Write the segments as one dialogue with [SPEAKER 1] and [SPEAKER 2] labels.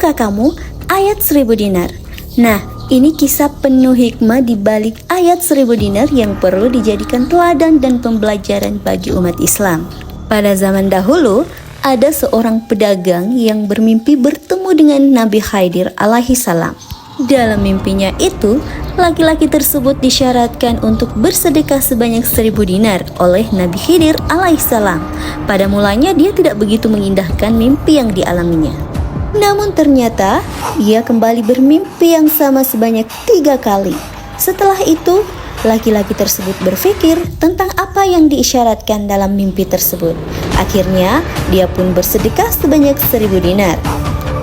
[SPEAKER 1] Tahukah kamu ayat 1000 dinar? Nah, ini kisah penuh hikmah di balik ayat 1000 dinar yang perlu dijadikan teladan dan pembelajaran bagi umat Islam. Pada zaman dahulu, ada seorang pedagang yang bermimpi bertemu dengan Nabi Khidir alaihi salam. Dalam mimpinya itu, laki-laki tersebut disyaratkan untuk bersedekah sebanyak 1000 dinar oleh Nabi Khidir alaihissalam. Pada mulanya dia tidak begitu mengindahkan mimpi yang dialaminya. Namun ternyata ia kembali bermimpi yang sama sebanyak 3 kali. Setelah itu, laki-laki tersebut berpikir tentang apa yang diisyaratkan dalam mimpi tersebut. Akhirnya, dia pun bersedekah sebanyak 1000 dinar.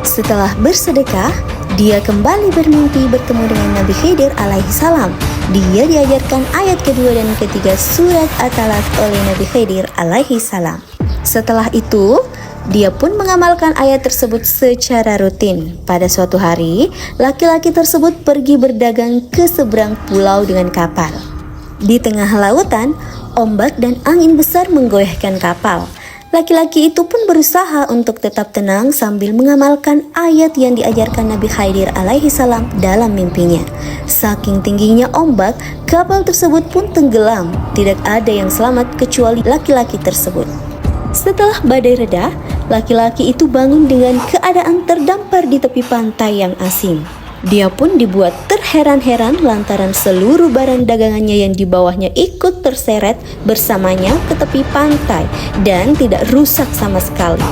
[SPEAKER 1] Setelah bersedekah, dia kembali bermimpi bertemu dengan Nabi Khidir alaihi salam. Dia diajarkan ayat kedua dan ketiga surat At-Talaq oleh Nabi Khidir alaihi salam. Setelah itu, dia pun mengamalkan ayat tersebut secara rutin. Pada suatu hari, laki-laki tersebut pergi berdagang ke seberang pulau dengan kapal. Di tengah lautan, ombak dan angin besar menggoyahkan kapal. Laki-laki itu pun berusaha untuk tetap tenang sambil mengamalkan ayat yang diajarkan Nabi Khidir alaihi salam dalam mimpinya. Saking tingginya ombak, kapal tersebut pun tenggelam. Tidak ada yang selamat kecuali laki-laki tersebut. Setelah badai reda, laki-laki itu bangun dengan keadaan terdampar di tepi pantai yang asing. Dia pun dibuat terheran-heran lantaran seluruh barang dagangannya yang di bawahnya ikut terseret bersamanya ke tepi pantai dan tidak rusak sama sekali.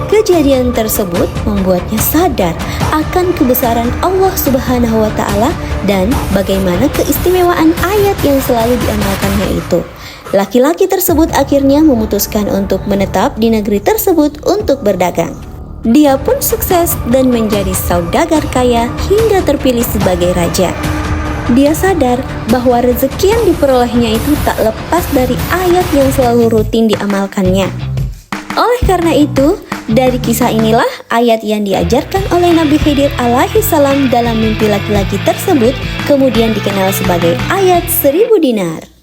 [SPEAKER 1] Kejadian tersebut membuatnya sadar akan kebesaran Allah Subhanahu wa Ta'ala dan bagaimana keistimewaan ayat yang selalu diamalkannya itu. Laki-laki tersebut akhirnya memutuskan untuk menetap di negeri tersebut untuk berdagang. Dia pun sukses dan menjadi saudagar kaya hingga terpilih sebagai raja. Dia sadar bahwa rezeki yang diperolehnya itu tak lepas dari ayat yang selalu rutin diamalkannya. Oleh karena itu, dari kisah inilah ayat yang diajarkan oleh Nabi Khidir alaihi salam dalam mimpi laki-laki tersebut kemudian dikenal sebagai ayat 1000 dinar.